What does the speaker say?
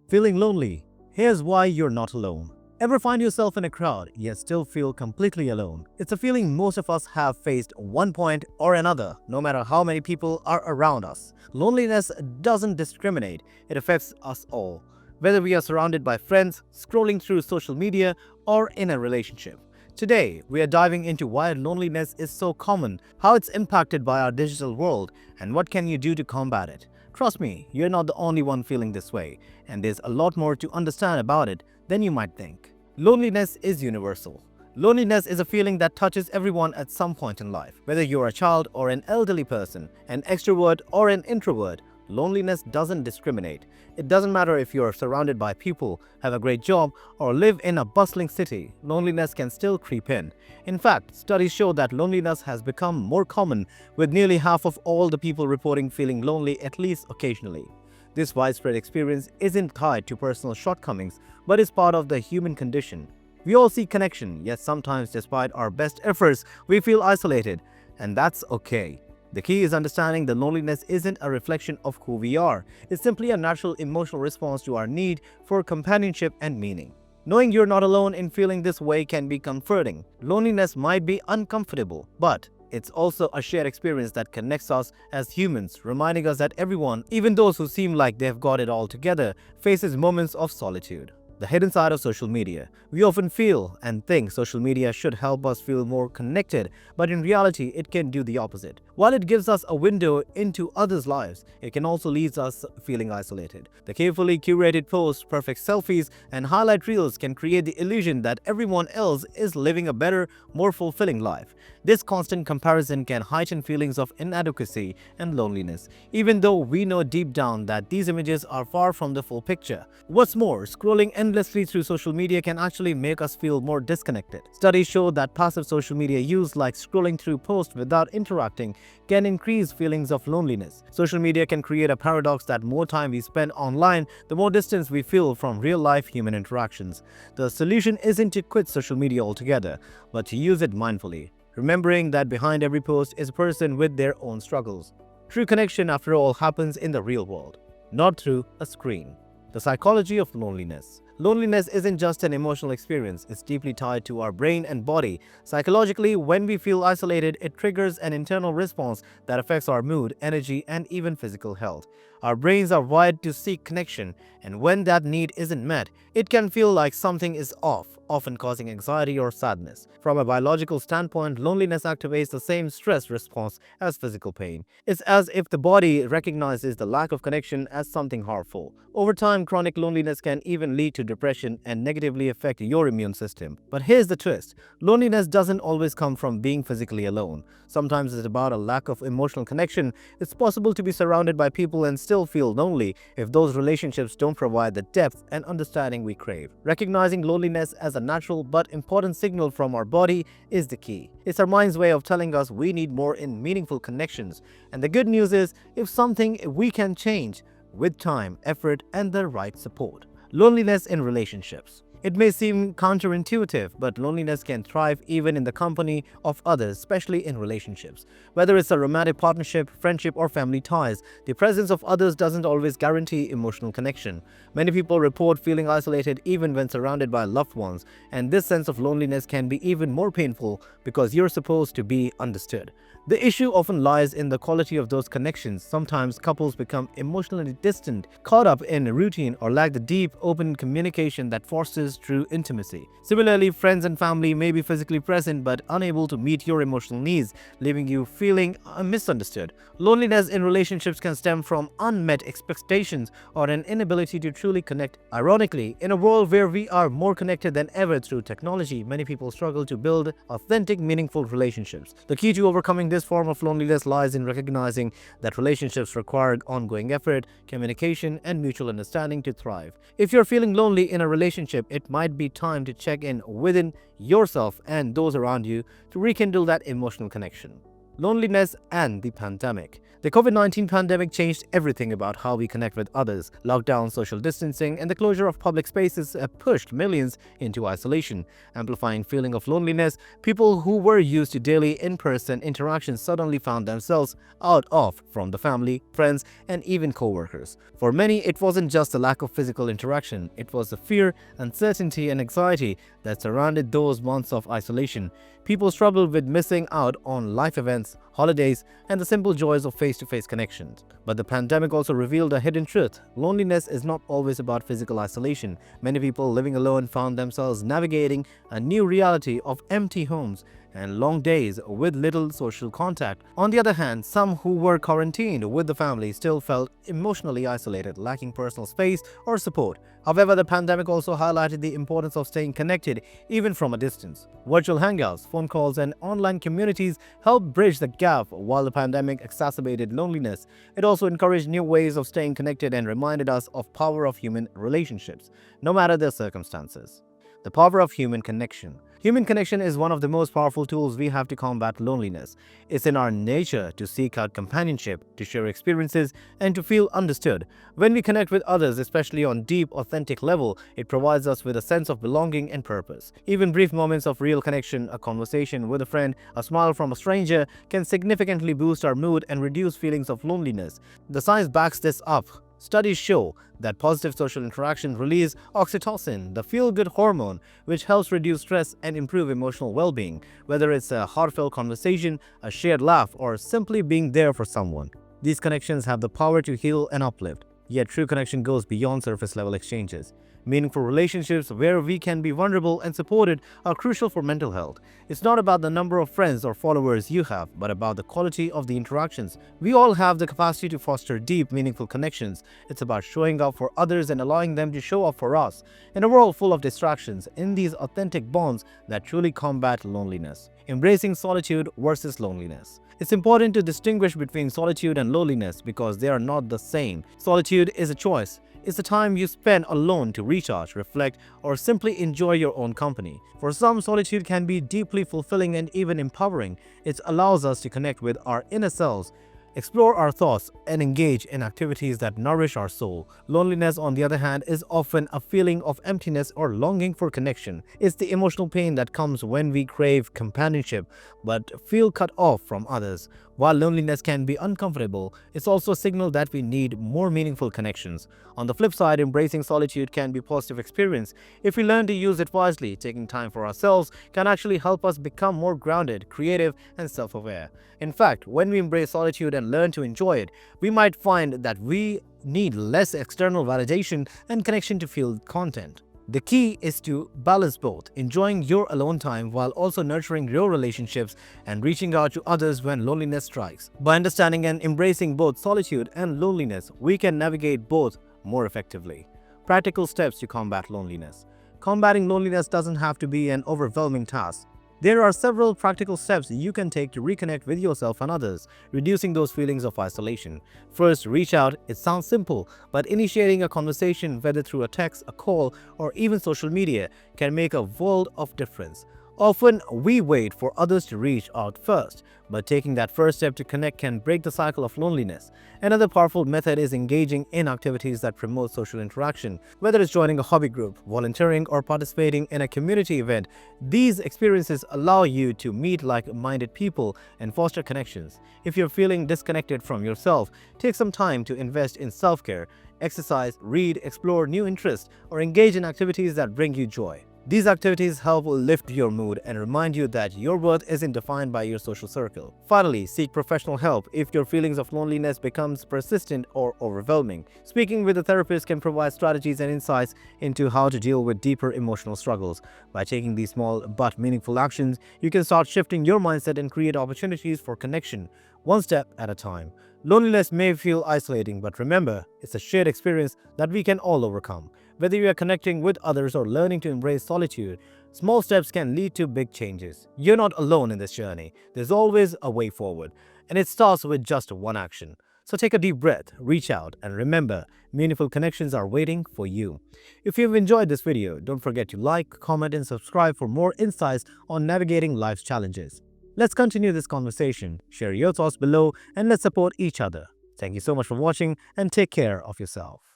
Feeling lonely? Here's why you're not alone. Ever find yourself in a crowd yet still feel completely alone? It's a feeling most of us have faced one point or another, no matter how many people are around us. Loneliness doesn't discriminate, it affects us all, whether we are surrounded by friends, scrolling through social media, or in a relationship. Today, we are diving into why loneliness is so common, how it's impacted by our digital world, and what can you do to combat it. Trust me, you're not the only one feeling this way, and there's a lot more to understand about it than you might think. Loneliness is universal. Loneliness is a feeling that touches everyone at some point in life. Whether you're a child or an elderly person, an extrovert or an introvert, loneliness doesn't discriminate. It doesn't matter if you're surrounded by people, have a great job, or live in a bustling city, loneliness can still creep in. In fact, studies show that loneliness has become more common, with nearly half of all the people reporting feeling lonely at least occasionally. This widespread experience isn't tied to personal shortcomings, but is part of the human condition. We all seek connection, yet sometimes despite our best efforts, we feel isolated, and that's okay. The key is understanding that loneliness isn't a reflection of who we are. It's simply a natural emotional response to our need for companionship and meaning. Knowing you're not alone in feeling this way can be comforting. Loneliness might be uncomfortable, but it's also a shared experience that connects us as humans, reminding us that everyone, even those who seem like they've got it all together, faces moments of solitude. The hidden side of social media. We often feel and think social media should help us feel more connected, but in reality, it can do the opposite. While it gives us a window into others' lives, it can also leave us feeling isolated. The carefully curated posts, perfect selfies, and highlight reels can create the illusion that everyone else is living a better, more fulfilling life. This constant comparison can heighten feelings of inadequacy and loneliness, even though we know deep down that these images are far from the full picture. What's more, scrolling endlessly through social media can actually make us feel more disconnected. Studies show that passive social media use, like scrolling through posts without interacting, can increase feelings of loneliness. Social media can create a paradox that more time we spend online, the more distance we feel from real-life human interactions. The solution isn't to quit social media altogether, but to use it mindfully, remembering that behind every post is a person with their own struggles. True connection, after all, happens in the real world, not through a screen. The psychology of loneliness. Loneliness isn't just an emotional experience, it's deeply tied to our brain and body. Psychologically, when we feel isolated, it triggers an internal response that affects our mood, energy, and even physical health. Our brains are wired to seek connection, and when that need isn't met, it can feel like something is off, often causing anxiety or sadness. From a biological standpoint, loneliness activates the same stress response as physical pain. It's as if the body recognizes the lack of connection as something harmful. Over time, chronic loneliness can even lead to depression and negatively affect your immune system. But here's the twist. Loneliness doesn't always come from being physically alone. Sometimes it's about a lack of emotional connection. It's possible to be surrounded by people and still feel lonely if those relationships don't provide the depth and understanding we crave. Recognizing loneliness as a natural but important signal from our body is the key. It's our mind's way of telling us we need more in meaningful connections. And the good news is, if something we can change with time, effort, and the right support. Loneliness in relationships. It may seem counterintuitive, but loneliness can thrive even in the company of others, especially in relationships. Whether it's a romantic partnership, friendship, or family ties, the presence of others doesn't always guarantee emotional connection. Many people report feeling isolated even when surrounded by loved ones, and this sense of loneliness can be even more painful because you're supposed to be understood. The issue often lies in the quality of those connections. Sometimes couples become emotionally distant, caught up in routine, or lack the deep, open communication that fosters true intimacy. Similarly, friends and family may be physically present but unable to meet your emotional needs, leaving you feeling misunderstood. Loneliness in relationships can stem from unmet expectations or an inability to truly connect. Ironically, in a world where we are more connected than ever through technology, many people struggle to build authentic, meaningful relationships. The key to overcoming this form of loneliness lies in recognizing that relationships require ongoing effort, communication, and mutual understanding to thrive. If you're feeling lonely in a relationship, it might be time to check in within yourself and those around you to rekindle that emotional connection. Loneliness and the pandemic. The COVID-19 pandemic changed everything about how we connect with others. Lockdown, social distancing, and the closure of public spaces have pushed millions into isolation, amplifying feeling of loneliness. People who were used to daily in-person interactions suddenly found themselves out of from the family, friends, and even co-workers. For many, it wasn't just a lack of physical interaction, it was the fear, uncertainty, and anxiety that surrounded those months of isolation. People struggled with missing out on life events, holidays, and the simple joys of face-to-face connections. But the pandemic also revealed a hidden truth. Loneliness is not always about physical isolation. Many people living alone found themselves navigating a new reality of empty homes and long days with little social contact. On the other hand, some who were quarantined with the family still felt emotionally isolated, lacking personal space or support. However, the pandemic also highlighted the importance of staying connected even from a distance. Virtual hangouts, phone calls, and online communities helped bridge the gap. While the pandemic exacerbated loneliness, it also encouraged new ways of staying connected and reminded us of the power of human relationships, no matter their circumstances. The power of human connection. Human connection is one of the most powerful tools we have to combat loneliness. It's in our nature to seek out companionship, to share experiences, and to feel understood. When we connect with others, especially on deep, authentic level, it provides us with a sense of belonging and purpose. Even brief moments of real connection, a conversation with a friend, a smile from a stranger, can significantly boost our mood and reduce feelings of loneliness. The science backs this up. Studies show that positive social interaction release oxytocin, the feel-good hormone, which helps reduce stress and improve emotional well-being, whether it's a heartfelt conversation, a shared laugh, or simply being there for someone. These connections have the power to heal and uplift. Yet true connection goes beyond surface-level exchanges. Meaningful relationships where we can be vulnerable and supported are crucial for mental health. It's not about the number of friends or followers you have, but about the quality of the interactions. We all have the capacity to foster deep, meaningful connections. It's about showing up for others and allowing them to show up for us. In a world full of distractions, in these authentic bonds that truly combat loneliness. Embracing solitude versus loneliness. It's important to distinguish between solitude and loneliness because they are not the same. Solitude is a choice. It's the time you spend alone to recharge, reflect, or simply enjoy your own company. For some, solitude can be deeply fulfilling and even empowering. It allows us to connect with our inner selves, explore our thoughts, and engage in activities that nourish our soul. Loneliness, on the other hand, is often a feeling of emptiness or longing for connection. It's the emotional pain that comes when we crave companionship but feel cut off from others. While loneliness can be uncomfortable, it's also a signal that we need more meaningful connections. On the flip side, embracing solitude can be a positive experience. If we learn to use it wisely, taking time for ourselves can actually help us become more grounded, creative, and self-aware. In fact, when we embrace solitude and learn to enjoy it, we might find that we need less external validation and connection to feel content. The key is to balance both, enjoying your alone time while also nurturing your relationships and reaching out to others when loneliness strikes. By understanding and embracing both solitude and loneliness, we can navigate both more effectively. Practical steps to combat loneliness. Combating loneliness doesn't have to be an overwhelming task. There are several practical steps you can take to reconnect with yourself and others, reducing those feelings of isolation. First, reach out. It sounds simple, but initiating a conversation, whether through a text, a call, or even social media, can make a world of difference. Often, we wait for others to reach out first, but taking that first step to connect can break the cycle of loneliness. Another powerful method is engaging in activities that promote social interaction. Whether it's joining a hobby group, volunteering, or participating in a community event, these experiences allow you to meet like-minded people and foster connections. If you're feeling disconnected from yourself, take some time to invest in self-care, exercise, read, explore new interests, or engage in activities that bring you joy. These activities help lift your mood and remind you that your worth isn't defined by your social circle. Finally, seek professional help if your feelings of loneliness becomes persistent or overwhelming. Speaking with a therapist can provide strategies and insights into how to deal with deeper emotional struggles. By taking these small but meaningful actions, you can start shifting your mindset and create opportunities for connection, one step at a time. Loneliness may feel isolating, but remember, it's a shared experience that we can all overcome. Whether you are connecting with others or learning to embrace solitude, small steps can lead to big changes. You're not alone in this journey. There's always a way forward, and it starts with just one action. So take a deep breath, reach out, and remember, meaningful connections are waiting for you. If you've enjoyed this video, don't forget to like, comment, and subscribe for more insights on navigating life's challenges. Let's continue this conversation. Share your thoughts below and let's support each other. Thank you so much for watching and take care of yourself.